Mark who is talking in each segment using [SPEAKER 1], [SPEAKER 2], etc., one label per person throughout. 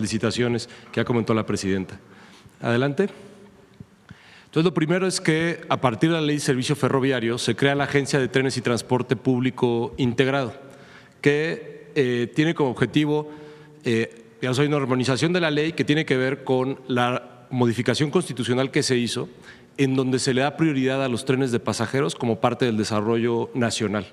[SPEAKER 1] licitaciones que ha comentado la presidenta. Adelante. Entonces, lo primero es que a partir de la Ley de Servicio Ferroviario se crea la Agencia de Trenes y Transporte Público Integrado, que tiene como objetivo, digamos, hay una armonización de la ley que tiene que ver con la modificación constitucional que se hizo, en donde se le da prioridad a los trenes de pasajeros como parte del desarrollo nacional.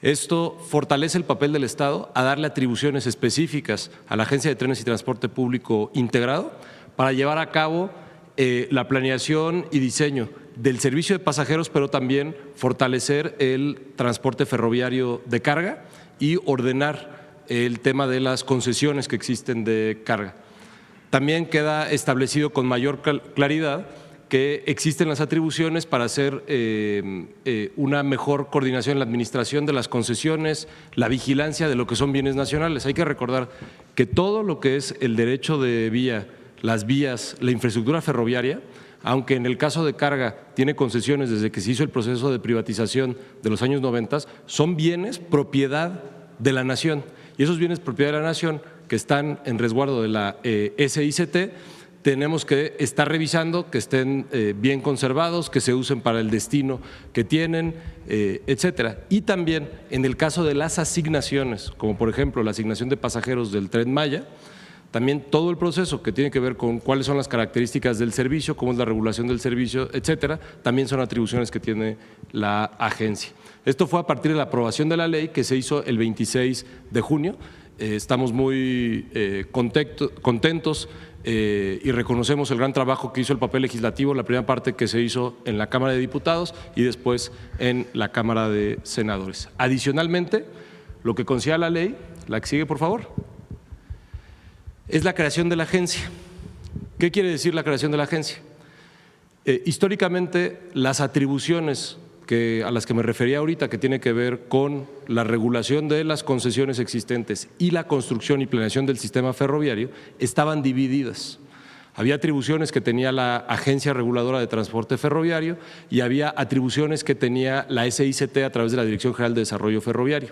[SPEAKER 1] Esto fortalece el papel del Estado a darle atribuciones específicas a la Agencia de Trenes y Transporte Público Integrado para llevar a cabo la planeación y diseño del servicio de pasajeros, pero también fortalecer el transporte ferroviario de carga y ordenar el tema de las concesiones que existen de carga. También queda establecido con mayor claridad que existen las atribuciones para hacer una mejor coordinación en la administración de las concesiones, la vigilancia de lo que son bienes nacionales. Hay que recordar que todo lo que es el derecho de vía, las vías, la infraestructura ferroviaria, aunque en el caso de carga tiene concesiones desde que se hizo el proceso de privatización de los años 90, son bienes propiedad de la nación. Y esos bienes propiedad de la nación que están en resguardo de la SICT, tenemos que estar revisando que estén bien conservados, que se usen para el destino que tienen, etcétera. Y también en el caso de las asignaciones, como por ejemplo la asignación de pasajeros del Tren Maya, también todo el proceso que tiene que ver con cuáles son las características del servicio, cómo es la regulación del servicio, etcétera, también son atribuciones que tiene la agencia. Esto fue a partir de la aprobación de la ley que se hizo el 26 de junio. Estamos muy contentos y reconocemos el gran trabajo que hizo el papel legislativo, la primera parte que se hizo en la Cámara de Diputados y después en la Cámara de Senadores. Adicionalmente, lo que considera la ley, la que sigue por favor, es la creación de la agencia. ¿Qué quiere decir la creación de la agencia? Históricamente, las atribuciones a las que me refería ahorita, que tiene que ver con la regulación de las concesiones existentes y la construcción y planeación del sistema ferroviario, estaban divididas. Había atribuciones que tenía la Agencia Reguladora de Transporte Ferroviario y había atribuciones que tenía la SICT a través de la Dirección General de Desarrollo Ferroviario.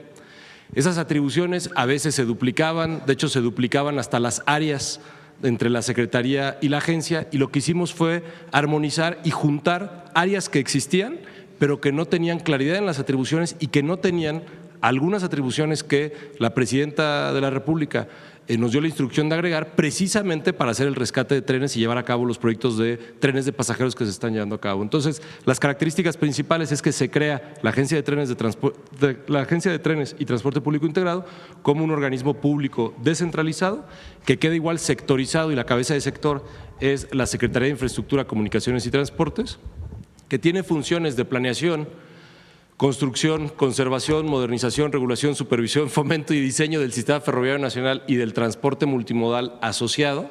[SPEAKER 1] Esas atribuciones a veces se duplicaban, de hecho se duplicaban hasta las áreas entre la Secretaría y la agencia, y lo que hicimos fue armonizar y juntar áreas que existían pero que no tenían claridad en las atribuciones y que no tenían algunas atribuciones que la Presidenta de la República nos dio la instrucción de agregar precisamente para hacer el rescate de trenes y llevar a cabo los proyectos de trenes de pasajeros que se están llevando a cabo. Entonces, las características principales es que se crea la Agencia de Trenes, y Transporte Público Integrado como un organismo público descentralizado que queda igual sectorizado, y la cabeza de sector es la Secretaría de Infraestructura, Comunicaciones y Transportes, que tiene funciones de planeación, construcción, conservación, modernización, regulación, supervisión, fomento y diseño del sistema ferroviario nacional y del transporte multimodal asociado,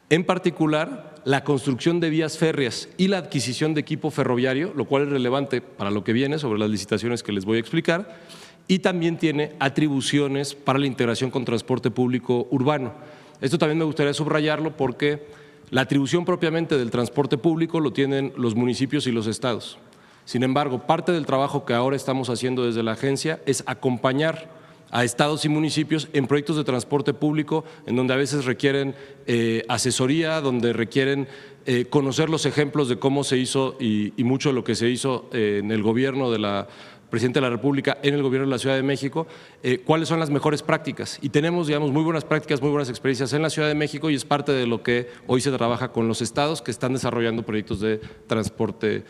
[SPEAKER 1] en particular la construcción de vías férreas y la adquisición de equipo ferroviario, lo cual es relevante para lo que viene sobre las licitaciones que les voy a explicar, y también tiene atribuciones para la integración con transporte público urbano. Esto también me gustaría subrayarlo porque la atribución propiamente del transporte público lo tienen los municipios y los estados. Sin embargo, parte del trabajo que ahora estamos haciendo desde la agencia es acompañar a estados y municipios en proyectos de transporte público en donde a veces requieren asesoría, donde requieren conocer los ejemplos de cómo se hizo y mucho de lo que se hizo en el gobierno de la Presidenta de la República, en el gobierno de la Ciudad de México, cuáles son las mejores prácticas. Y tenemos, digamos, muy buenas prácticas, muy buenas experiencias en la Ciudad de México, y es parte de lo que hoy se trabaja con los estados que están desarrollando proyectos de transporte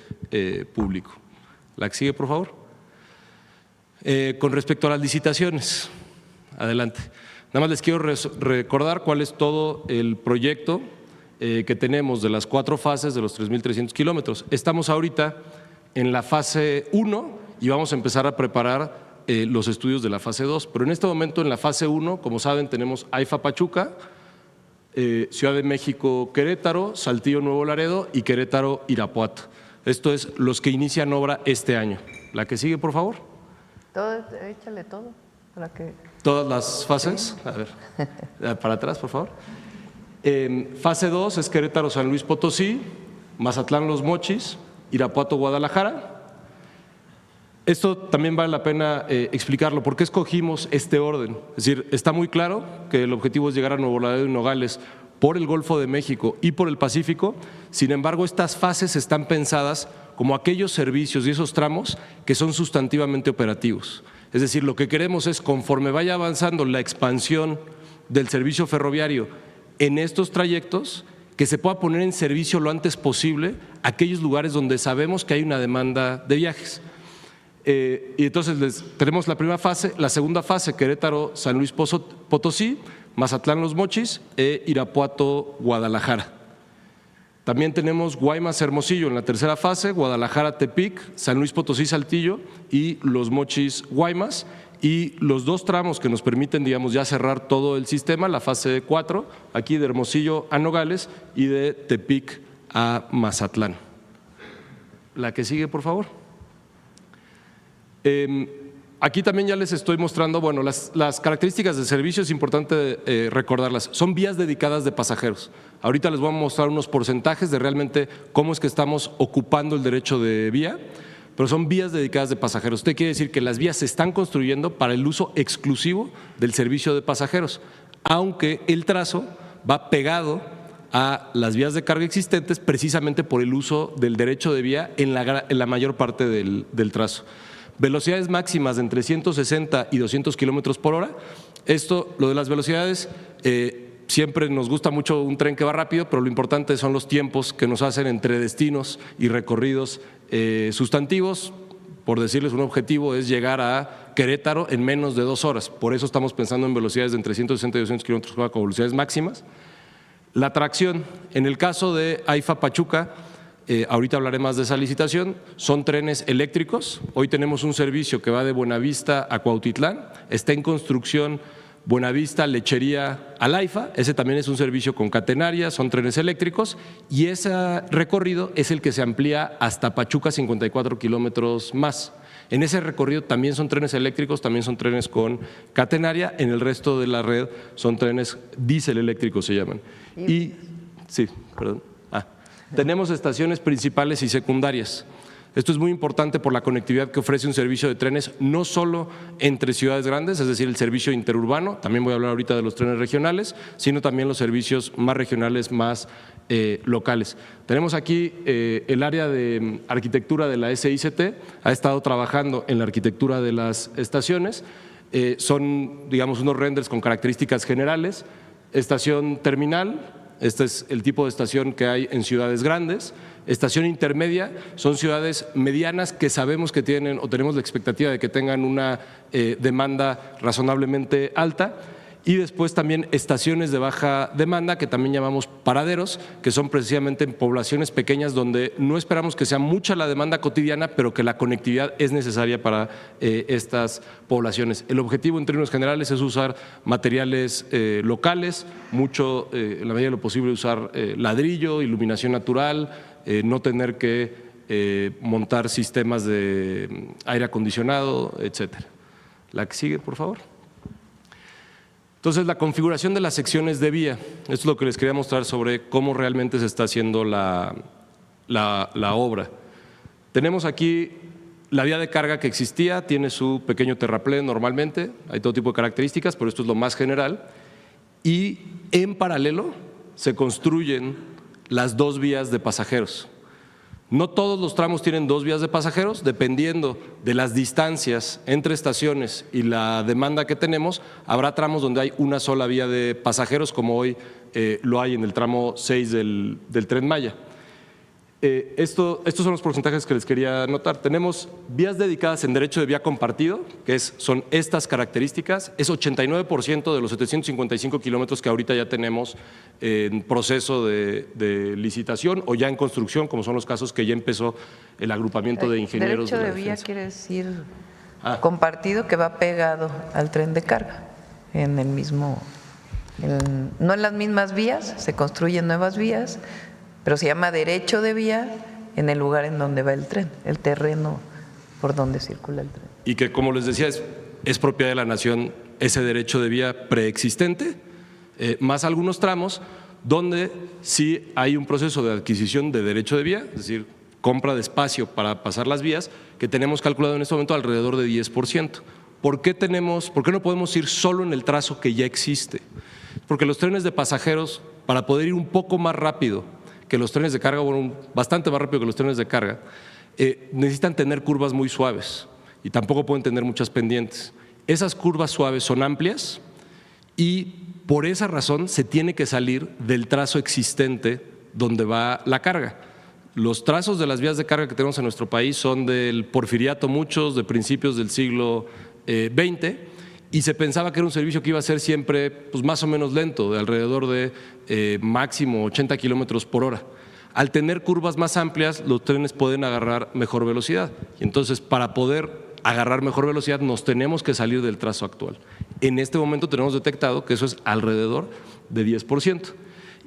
[SPEAKER 1] público. La que sigue, por favor. Con respecto a las licitaciones, adelante. Nada más les quiero recordar cuál es todo el proyecto que tenemos de las 4 fases de los 3.300 kilómetros. Estamos ahorita en la fase 1 y vamos a empezar a preparar los estudios de la fase 2. Pero en este momento en la fase 1, como saben, tenemos AIFA Pachuca, Ciudad de México Querétaro, Saltillo Nuevo Laredo y Querétaro Irapuato. Esto es los que inician obra este año. La que sigue, por favor.
[SPEAKER 2] Échale todo. Para que…
[SPEAKER 1] ¿Todas las fases? Sí. A ver, para atrás, por favor. Fase 2 es Querétaro San Luis Potosí, Mazatlán Los Mochis, Irapuato Guadalajara. Fase 3 Esto también vale la pena explicarlo. ¿Por qué escogimos este orden? Es decir, está muy claro que el objetivo es llegar a Nuevo Laredo y Nogales por el Golfo de México y por el Pacífico. Sin embargo, estas fases están pensadas como aquellos servicios y esos tramos que son sustantivamente operativos. Es decir, lo que queremos es, conforme vaya avanzando la expansión del servicio ferroviario en estos trayectos, que se pueda poner en servicio lo antes posible aquellos lugares donde sabemos que hay una demanda de viajes. Y entonces tenemos la primera fase, la segunda fase, Querétaro, San Luis Potosí, Mazatlán Los Mochis e Irapuato, Guadalajara. También tenemos Guaymas, Hermosillo en la tercera fase, Guadalajara, Tepic, San Luis Potosí, Saltillo y Los Mochis, Guaymas. Y los dos tramos que nos permiten, digamos, ya cerrar todo el sistema, la fase 4, aquí de Hermosillo a Nogales y de Tepic a Mazatlán. La que sigue, por favor. Aquí también ya les estoy mostrando, bueno, las características del servicio, es importante recordarlas. Son vías dedicadas de pasajeros. Ahorita les voy a mostrar unos porcentajes de realmente cómo es que estamos ocupando el derecho de vía, pero son vías dedicadas de pasajeros. Usted quiere decir que las vías se están construyendo para el uso exclusivo del servicio de pasajeros, aunque el trazo va pegado a las vías de carga existentes precisamente por el uso del derecho de vía en la mayor parte del trazo. Velocidades máximas de entre 160 y 200 kilómetros por hora. Esto, lo de las velocidades, siempre nos gusta mucho un tren que va rápido, pero lo importante son los tiempos que nos hacen entre destinos y recorridos sustantivos. Por decirles un objetivo, es llegar a Querétaro en menos de 2 horas. Por eso estamos pensando en velocidades de entre 160 y 200 kilómetros por hora con velocidades máximas. La tracción, en el caso de AIFA Pachuca, ahorita hablaré más de esa licitación, son trenes eléctricos. Hoy tenemos un servicio que va de Buenavista a Cuautitlán, está en construcción Buenavista, Lechería a Laifa, ese también es un servicio con catenaria, son trenes eléctricos y ese recorrido es el que se amplía hasta Pachuca 54 kilómetros más. En ese recorrido también son trenes eléctricos, también son trenes con catenaria, en el resto de la red son trenes diésel eléctricos se llaman. Tenemos estaciones principales y secundarias. Esto es muy importante por la conectividad que ofrece un servicio de trenes, no solo entre ciudades grandes, es decir, el servicio interurbano, también voy a hablar ahorita de los trenes regionales, sino también los servicios más regionales, más locales. Tenemos aquí el área de arquitectura de la SICT, ha estado trabajando en la arquitectura de las estaciones, son, digamos, unos renders con características generales, estación terminal. Este es el tipo de estación que hay en ciudades grandes. Estación intermedia son ciudades medianas que sabemos que tienen o tenemos la expectativa de que tengan una demanda razonablemente alta. Y después también estaciones de baja demanda que también llamamos paraderos, que son precisamente en poblaciones pequeñas donde no esperamos que sea mucha la demanda cotidiana, pero que la conectividad es necesaria para estas poblaciones. El objetivo en términos generales es usar materiales locales, mucho, en la medida de lo posible usar ladrillo, iluminación natural, no tener que montar sistemas de aire acondicionado, etcétera. La que sigue, por favor. Entonces, la configuración de las secciones de vía, esto es lo que les quería mostrar sobre cómo realmente se está haciendo la obra. Tenemos aquí la vía de carga que existía, tiene su pequeño terraplén normalmente, hay todo tipo de características, pero esto es lo más general. Y en paralelo se construyen las 2 vías de pasajeros. No todos los tramos tienen 2 vías de pasajeros, dependiendo de las distancias entre estaciones y la demanda que tenemos, habrá tramos donde hay una sola vía de pasajeros, como hoy lo hay en el tramo 6 del Tren Maya. Estos son los porcentajes que les quería anotar. Tenemos vías dedicadas en derecho de vía compartido, que son estas características, es 89% de los 755 kilómetros que ahorita ya tenemos en proceso de licitación o ya en construcción, como son los casos que ya empezó el agrupamiento de ingenieros.
[SPEAKER 2] Derecho de vía quiere decir compartido, que va pegado al tren de carga, en el mismo, no en las mismas vías, se construyen nuevas vías, pero se llama derecho de vía en el lugar en donde va el tren, el terreno por donde circula el tren.
[SPEAKER 1] Y que, como les decía, es propiedad de la nación ese derecho de vía preexistente, más algunos tramos donde sí hay un proceso de adquisición de derecho de vía, es decir, compra de espacio para pasar las vías, que tenemos calculado en este momento alrededor de 10%. ¿Por qué no podemos ir solo en el trazo que ya existe? Porque los trenes de pasajeros, para poder ir un poco más rápido que los trenes de carga, bueno, bastante más rápido que los trenes de carga, necesitan tener curvas muy suaves y tampoco pueden tener muchas pendientes. Esas curvas suaves son amplias y por esa razón se tiene que salir del trazo existente donde va la carga. Los trazos de las vías de carga que tenemos en nuestro país son del Porfiriato, muchos de principios del siglo XX, y se pensaba que era un servicio que iba a ser siempre pues, más o menos lento, de alrededor de máximo 80 kilómetros por hora. Al tener curvas más amplias, los trenes pueden agarrar mejor velocidad. Y entonces, para poder agarrar mejor velocidad, nos tenemos que salir del trazo actual. En este momento tenemos detectado que eso es alrededor de 10%.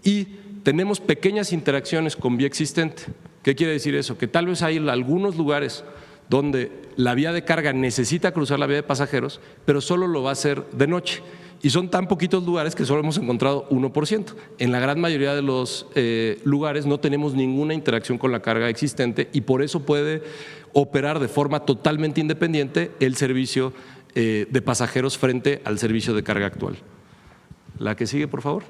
[SPEAKER 1] Y tenemos pequeñas interacciones con vía existente. ¿Qué quiere decir eso? Que tal vez hay algunos lugares donde la vía de carga necesita cruzar la vía de pasajeros, pero solo lo va a hacer de noche. Y son tan poquitos lugares que solo hemos encontrado 1%. En la gran mayoría de los lugares no tenemos ninguna interacción con la carga existente y por eso puede operar de forma totalmente independiente el servicio de pasajeros frente al servicio de carga actual. La que sigue, por favor.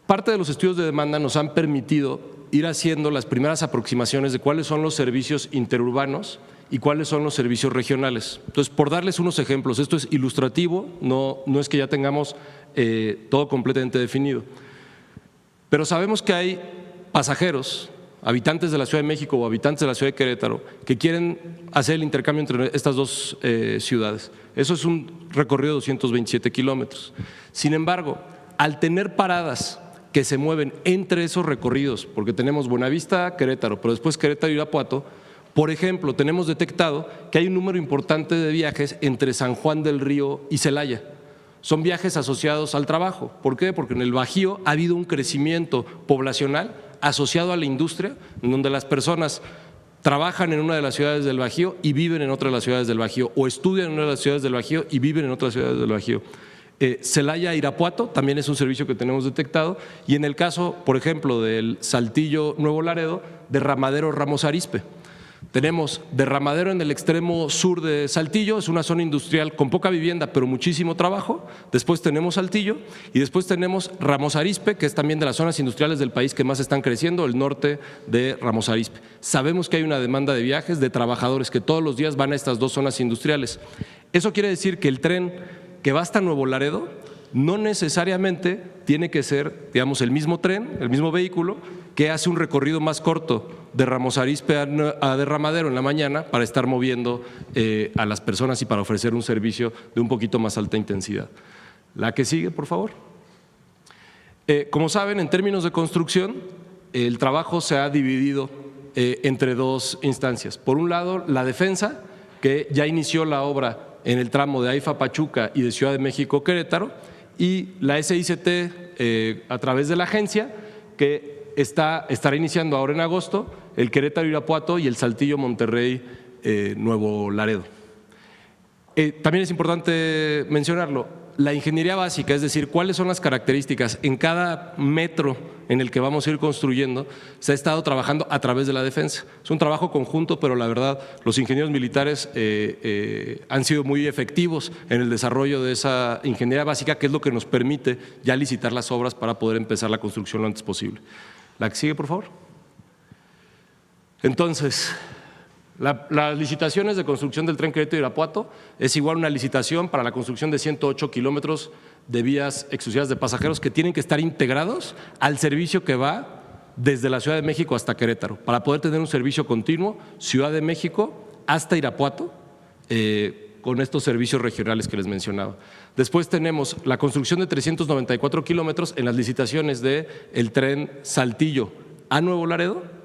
[SPEAKER 1] Parte de los estudios de demanda nos han permitido ir haciendo las primeras aproximaciones de cuáles son los servicios interurbanos y cuáles son los servicios regionales. Entonces, por darles unos ejemplos, esto es ilustrativo, no es que ya tengamos todo completamente definido, pero sabemos que hay pasajeros, habitantes de la Ciudad de México o habitantes de la Ciudad de Querétaro, que quieren hacer el intercambio entre estas dos ciudades. Eso es un recorrido de 227 kilómetros. Sin embargo, al tener paradas que se mueven entre esos recorridos, porque tenemos Buenavista, Querétaro, pero después Querétaro y Irapuato, por ejemplo, tenemos detectado que hay un número importante de viajes entre San Juan del Río y Celaya. Son viajes asociados al trabajo. ¿Por qué? Porque en el Bajío ha habido un crecimiento poblacional asociado a la industria, en donde las personas trabajan en una de las ciudades del Bajío y viven en otra de las ciudades del Bajío, o estudian en una de las ciudades del Bajío y viven en otras ciudades del Bajío. Celaya Irapuato también es un servicio que tenemos detectado, y en el caso, por ejemplo, del Saltillo Nuevo Laredo, Derramadero Ramos Arizpe. Tenemos Derramadero en el extremo sur de Saltillo, es una zona industrial con poca vivienda pero muchísimo trabajo. Después tenemos Saltillo y después tenemos Ramos Arizpe, que es también de las zonas industriales del país que más están creciendo, el norte de Ramos Arizpe. Sabemos que hay una demanda de viajes, de trabajadores que todos los días van a estas dos zonas industriales. Eso quiere decir que el tren que va hasta Nuevo Laredo no necesariamente tiene que ser, digamos, el mismo tren, el mismo vehículo, que hace un recorrido más corto de Ramos Arizpe a Derramadero en la mañana para estar moviendo a las personas y para ofrecer un servicio de un poquito más alta intensidad. La que sigue, por favor. Como saben, en términos de construcción, el trabajo se ha dividido entre dos instancias. Por un lado, la defensa, que ya inició la obra en el tramo de AIFA Pachuca y de Ciudad de México Querétaro, y la SICT a través de la agencia que estará iniciando ahora en agosto el Querétaro Irapuato y el Saltillo Monterrey Nuevo Laredo. También es importante mencionarlo, la ingeniería básica, es decir, cuáles son las características en cada metro en el que vamos a ir construyendo, se ha estado trabajando a través de la defensa. Es un trabajo conjunto, pero la verdad los ingenieros militares han sido muy efectivos en el desarrollo de esa ingeniería básica, que es lo que nos permite ya licitar las obras para poder empezar la construcción lo antes posible. La que sigue, por favor. Entonces, las licitaciones de construcción del tren Querétaro-Irapuato es igual a una licitación para la construcción de 108 kilómetros de vías exclusivas de pasajeros que tienen que estar integrados al servicio que va desde la Ciudad de México hasta Querétaro, para poder tener un servicio continuo Ciudad de México hasta Irapuato con estos servicios regionales que les mencionaba. Después tenemos la construcción de 394 kilómetros en las licitaciones del tren Saltillo a Nuevo Laredo.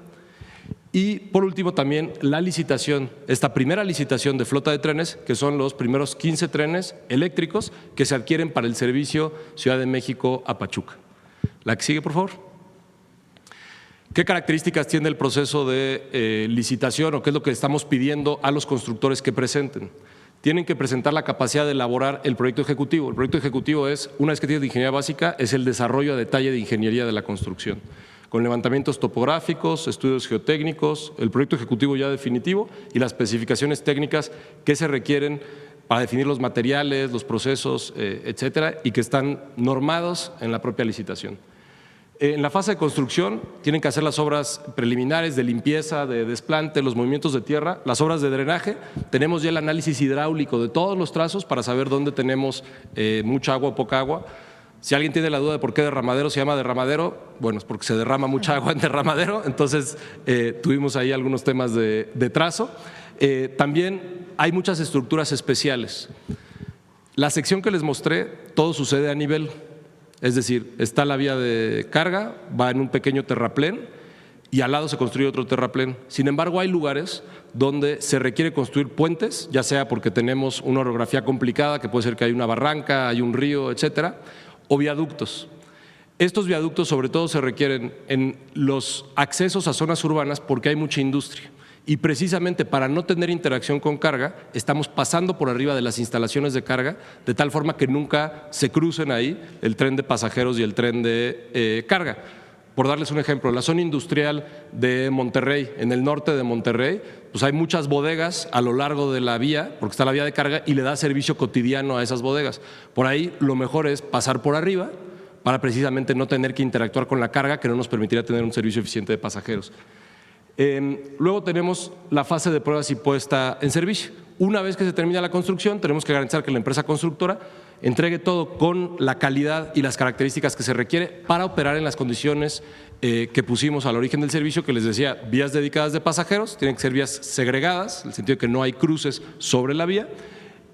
[SPEAKER 1] Y por último también la licitación, esta primera licitación de flota de trenes, que son los primeros 15 trenes eléctricos que se adquieren para el servicio Ciudad de México a Pachuca. La que sigue, por favor. ¿Qué características tiene el proceso de licitación o qué es lo que estamos pidiendo a los constructores que presenten? Tienen que presentar la capacidad de elaborar el proyecto ejecutivo. El proyecto ejecutivo es, una vez que tienes de ingeniería básica, es el desarrollo a detalle de ingeniería de la construcción. con levantamientos topográficos, estudios geotécnicos, el proyecto ejecutivo ya definitivo y las especificaciones técnicas que se requieren para definir los materiales, los procesos, etcétera, y que están normados en la propia licitación. En la fase de construcción tienen que hacer las obras preliminares de limpieza, de desplante, los movimientos de tierra, las obras de drenaje. Tenemos ya el análisis hidráulico de todos los trazos para saber dónde tenemos mucha agua o poca agua. Si alguien tiene la duda de por qué derramadero se llama derramadero, bueno, es porque se derrama mucha agua en derramadero, entonces tuvimos ahí algunos temas de trazo. También hay muchas estructuras especiales. La sección que les mostré, todo sucede a nivel. Es decir, está la vía de carga, va en un pequeño terraplén y al lado se construye otro terraplén. Sin embargo, hay lugares donde se requiere construir puentes, ya sea porque tenemos una orografía complicada, que puede ser que hay una barranca, hay un río, etcétera, o viaductos. Estos viaductos sobre todo se requieren en los accesos a zonas urbanas porque hay mucha industria. Y precisamente para no tener interacción con carga, estamos pasando por arriba de las instalaciones de carga, de tal forma que nunca se crucen ahí el tren de pasajeros y el tren de carga. Por darles un ejemplo, la zona industrial de Monterrey, en el norte de Monterrey, pues hay muchas bodegas a lo largo de la vía, porque está la vía de carga y le da servicio cotidiano a esas bodegas. Por ahí lo mejor es pasar por arriba para precisamente no tener que interactuar con la carga, que no nos permitiría tener un servicio eficiente de pasajeros. Luego tenemos la fase de pruebas y puesta en servicio. Una vez que se termina la construcción, tenemos que garantizar que la empresa constructora entregue todo con la calidad y las características que se requiere para operar en las condiciones que pusimos al origen del servicio, que les decía, vías dedicadas de pasajeros, tienen que ser vías segregadas, en el sentido de que no hay cruces sobre la vía,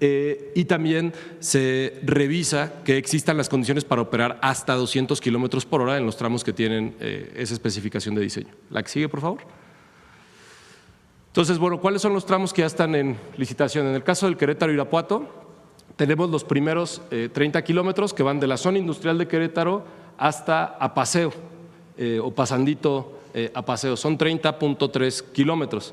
[SPEAKER 1] y también se revisa que existan las condiciones para operar hasta 200 kilómetros por hora en los tramos que tienen esa especificación de diseño. La que sigue, por favor. Entonces, bueno, ¿cuáles son los tramos que ya están en licitación? En el caso del Querétaro-Irapuato, tenemos los primeros 30 kilómetros que van de la zona industrial de Querétaro hasta Apaseo, o pasandito Apaseo, son 30.3 kilómetros.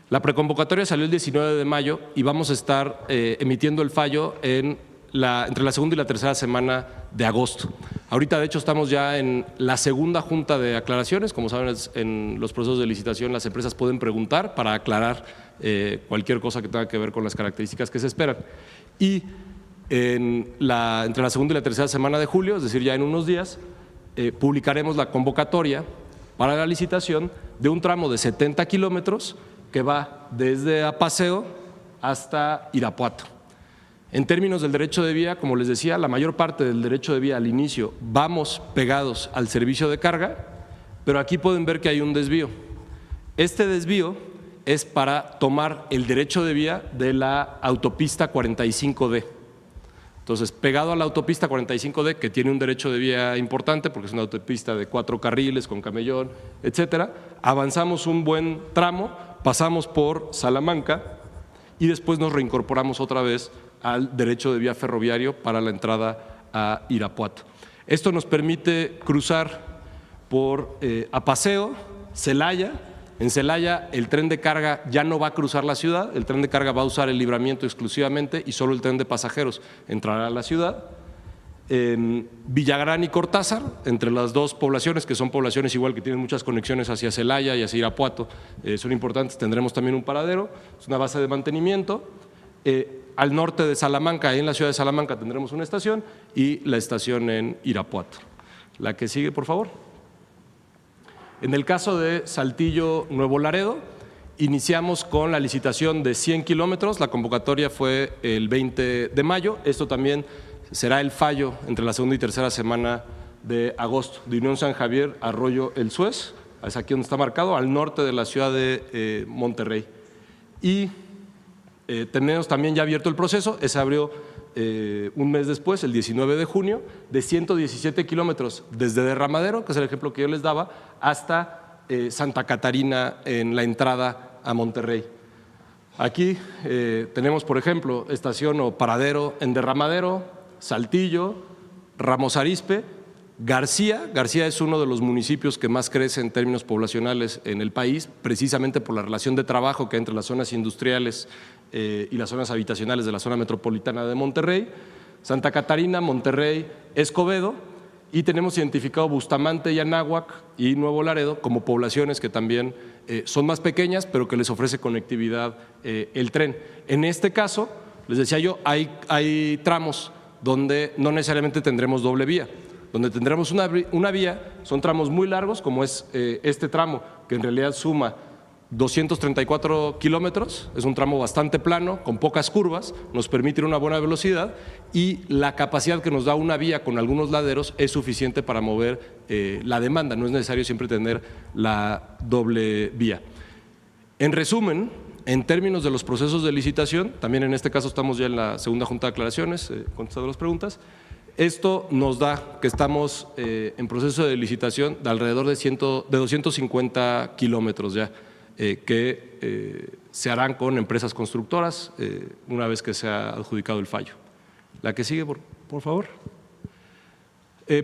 [SPEAKER 1] La preconvocatoria salió el 19 de mayo y vamos a estar emitiendo el fallo entre la segunda y la tercera semana de agosto. Ahorita, de hecho, estamos ya en la segunda junta de aclaraciones. Como saben, en los procesos de licitación las empresas pueden preguntar para aclarar cualquier cosa que tenga que ver con las características que se esperan. Y entre la segunda y la tercera semana de julio, es decir, ya en unos días, publicaremos la convocatoria para la licitación de un tramo de 70 kilómetros que va desde Apaseo hasta Irapuato. En términos del derecho de vía, como les decía, la mayor parte del derecho de vía al inicio vamos pegados al servicio de carga, pero aquí pueden ver que hay un desvío. Este desvío es para tomar el derecho de vía de la autopista 45D. Entonces, pegado a la autopista 45D, que tiene un derecho de vía importante porque es una autopista de 4 carriles con camellón, etcétera, avanzamos un buen tramo, pasamos por Salamanca y después nos reincorporamos otra vez al derecho de vía ferroviario para la entrada a Irapuato. Esto nos permite cruzar por Apaseo, Celaya. En Celaya el tren de carga ya no va a cruzar la ciudad, el tren de carga va a usar el libramiento exclusivamente y solo el tren de pasajeros entrará a la ciudad. En Villagrán y Cortázar, entre las dos poblaciones, que son poblaciones igual que tienen muchas conexiones hacia Celaya y hacia Irapuato, son importantes, tendremos también un paradero, es una base de mantenimiento. Al norte de Salamanca, ahí en la ciudad de Salamanca, tendremos una estación y la estación en Irapuato. La que sigue, por favor. En el caso de Saltillo Nuevo Laredo, iniciamos con la licitación de 100 kilómetros, la convocatoria fue el 20 de mayo, esto también será el fallo entre la segunda y tercera semana de agosto, de Unión San Javier, Arroyo El Suez, es aquí donde está marcado, al norte de la ciudad de Monterrey. Y tenemos también ya abierto el proceso, se abrió un mes después, el 19 de junio, de 117 kilómetros desde Derramadero, que es el ejemplo que yo les daba, hasta Santa Catarina en la entrada a Monterrey. Aquí tenemos, por ejemplo, estación o paradero en Derramadero, Saltillo, Ramos Arizpe, García. García es uno de los municipios que más crece en términos poblacionales en el país, precisamente por la relación de trabajo que hay entre las zonas industriales y las zonas habitacionales de la zona metropolitana de Monterrey. Santa Catarina, Monterrey, Escobedo y tenemos identificado Bustamante y Anáhuac y Nuevo Laredo como poblaciones que también son más pequeñas, pero que les ofrece conectividad el tren. En este caso, les decía yo, hay tramos donde no necesariamente tendremos doble vía. Donde tendremos una vía, son tramos muy largos, como es este tramo, que en realidad suma 234 kilómetros, es un tramo bastante plano, con pocas curvas, nos permite ir a una buena velocidad y la capacidad que nos da una vía con algunos laderos es suficiente para mover la demanda, no es necesario siempre tener la doble vía. En resumen, en términos de los procesos de licitación, también en este caso estamos ya en la segunda junta de aclaraciones, contestando las preguntas, esto nos da que estamos en proceso de licitación de alrededor de 250 kilómetros ya, que se harán con empresas constructoras una vez que se ha adjudicado el fallo. La que sigue, por favor.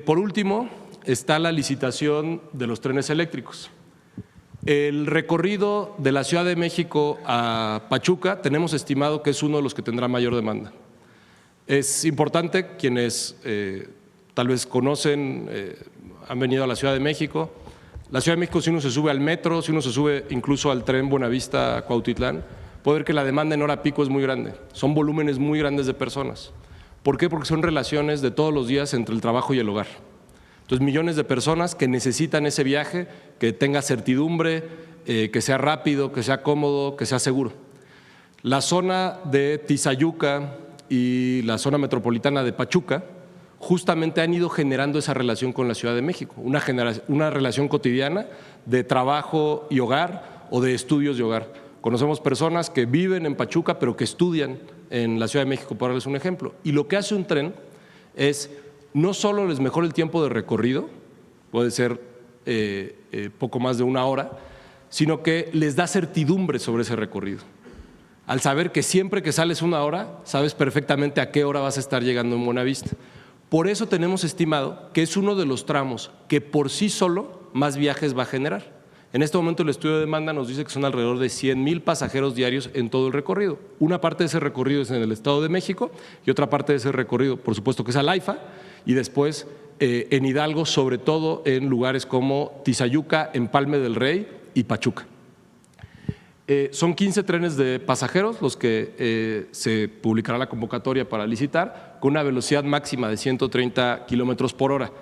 [SPEAKER 1] Por último, está la licitación de los trenes eléctricos. El recorrido de la Ciudad de México a Pachuca tenemos estimado que es uno de los que tendrá mayor demanda. Es importante, quienes tal vez conocen, han venido a la Ciudad de México. La Ciudad de México, si uno se sube al metro, si uno se sube incluso al tren Buenavista-Cuautitlán, puede ver que la demanda en hora pico es muy grande. Son volúmenes muy grandes de personas. ¿Por qué? Porque son relaciones de todos los días entre el trabajo y el hogar. Entonces, millones de personas que necesitan ese viaje, que tenga certidumbre, que sea rápido, que sea cómodo, que sea seguro. La zona de Tizayuca y la zona metropolitana de Pachuca justamente han ido generando esa relación con la Ciudad de México, una relación cotidiana de trabajo y hogar o de estudios y hogar. Conocemos personas que viven en Pachuca pero que estudian en la Ciudad de México, por darles un ejemplo. Y lo que hace un tren es no solo les mejora el tiempo de recorrido, puede ser poco más de una hora, sino que les da certidumbre sobre ese recorrido. Al saber que siempre que sales una hora, sabes perfectamente a qué hora vas a estar llegando en Buenavista. Por eso tenemos estimado que es uno de los tramos que por sí solo más viajes va a generar. En este momento el estudio de demanda nos dice que son alrededor de 100,000 pasajeros diarios en todo el recorrido. Una parte de ese recorrido es en el Estado de México y otra parte de ese recorrido, por supuesto, que es al AIFA y después en Hidalgo, sobre todo en lugares como Tizayuca, Empalme del Rey y Pachuca. Son 15 trenes de pasajeros los que se publicará la convocatoria para licitar con una velocidad máxima de 130 kilómetros por hora.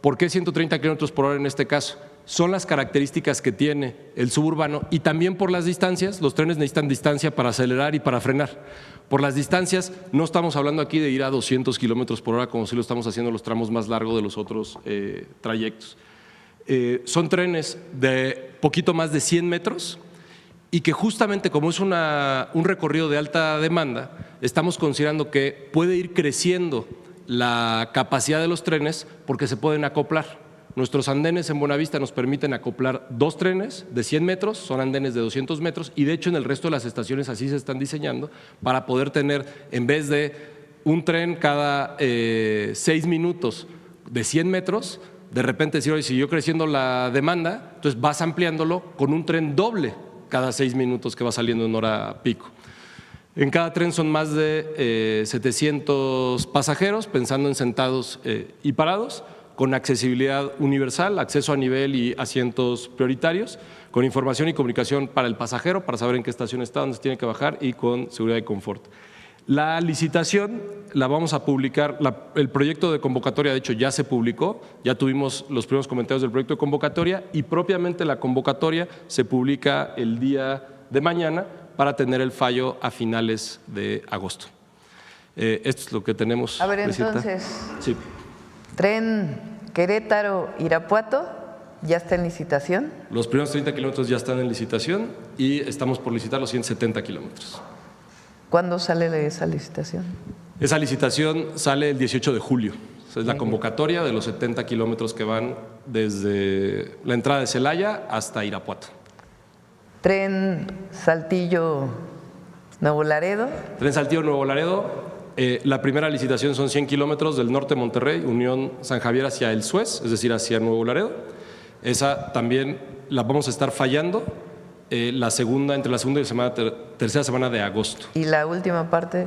[SPEAKER 1] ¿Por qué 130 kilómetros por hora en este caso? Son las características que tiene el suburbano y también por las distancias. Los trenes necesitan distancia para acelerar y para frenar. Por las distancias no estamos hablando aquí de ir a 200 kilómetros por hora como si lo estamos haciendo en los tramos más largos de los otros trayectos. Son trenes de poquito más de 100 metros y que justamente como es un recorrido de alta demanda, estamos considerando que puede ir creciendo la capacidad de los trenes porque se pueden acoplar. Nuestros andenes en Buenavista nos permiten acoplar 2 trenes de 100 metros, son andenes de 200 metros y de hecho en el resto de las estaciones así se están diseñando para poder tener, en vez de un tren cada 6 minutos de 100 metros, de repente decir, oye, siguió creciendo la demanda, entonces vas ampliándolo con un tren doble cada 6 minutos que va saliendo en hora pico. En cada tren son más de 700 pasajeros, pensando en sentados y parados, con accesibilidad universal, acceso a nivel y asientos prioritarios, con información y comunicación para el pasajero, para saber en qué estación está, dónde se tiene que bajar y con seguridad y confort. La licitación la vamos a publicar, el proyecto de convocatoria de hecho ya se publicó, ya tuvimos los primeros comentarios del proyecto de convocatoria y propiamente la convocatoria se publica el día de mañana para tener el fallo a finales de agosto. Esto es lo que tenemos.
[SPEAKER 2] A ver, entonces, sí. Tren Querétaro-Irapuato, ¿ya está en licitación?
[SPEAKER 1] Los primeros 30 kilómetros ya están en licitación y estamos por licitar los 170 kilómetros.
[SPEAKER 2] ¿Cuándo sale esa licitación?
[SPEAKER 1] Esa licitación sale el 18 de julio. Es la convocatoria de los 70 kilómetros que van desde la entrada de Celaya hasta Irapuato.
[SPEAKER 2] Tren Saltillo-Nuevo Laredo.
[SPEAKER 1] Tren Saltillo-Nuevo Laredo. La primera licitación son 100 kilómetros del norte de Monterrey, Unión San Javier hacia el Suez, es decir, hacia Nuevo Laredo. Esa también la vamos a estar fallando entre la segunda y tercera semana de agosto.
[SPEAKER 2] ¿Y la última parte?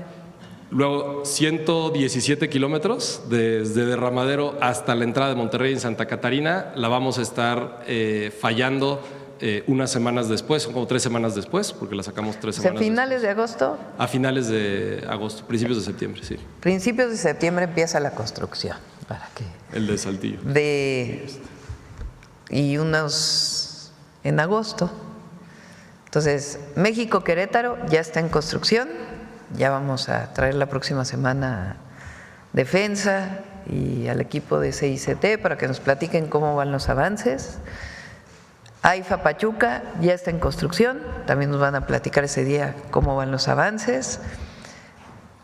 [SPEAKER 1] Luego, 117 kilómetros desde Derramadero hasta la entrada de Monterrey en Santa Catarina, la vamos a estar fallando unas semanas después, son como 3 semanas después, porque la sacamos 3 semanas
[SPEAKER 2] ¿A finales
[SPEAKER 1] después.
[SPEAKER 2] de agosto?
[SPEAKER 1] A finales de agosto, principios de septiembre, sí.
[SPEAKER 2] Principios de septiembre empieza la construcción. ¿Para qué?
[SPEAKER 1] El de Saltillo.
[SPEAKER 2] Y unos en agosto. Entonces, México-Querétaro ya está en construcción. Ya vamos a traer la próxima semana Defensa y al equipo de CICT para que nos platiquen cómo van los avances. AIFA Pachuca ya está en construcción, también nos van a platicar ese día cómo van los avances.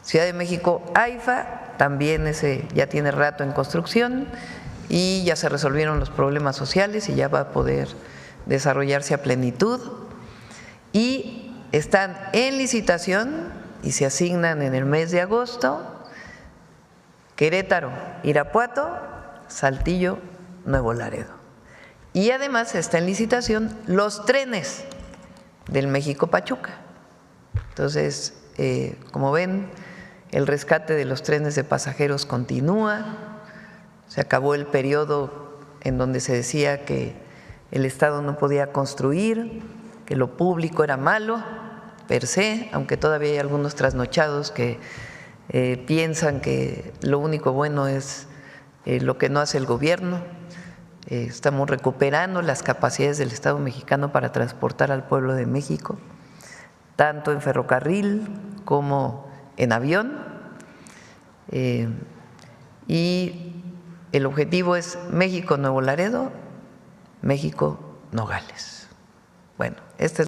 [SPEAKER 2] Ciudad de México, AIFA, también ese ya tiene rato en construcción y ya se resolvieron los problemas sociales y ya va a poder desarrollarse a plenitud. Y están en licitación y se asignan en el mes de agosto Querétaro, Irapuato, Saltillo, Nuevo Laredo. Y además está en licitación los trenes del México-Pachuca. Entonces, como ven, el rescate de los trenes de pasajeros continúa. Se acabó el periodo en donde se decía que el Estado no podía construir, que lo público era malo per se, aunque todavía hay algunos trasnochados que piensan que lo único bueno es lo que no hace el gobierno. Estamos recuperando las capacidades del Estado mexicano para transportar al pueblo de México, tanto en ferrocarril como en avión. Y el objetivo es México-Nuevo Laredo, México-Nogales. Bueno, esta es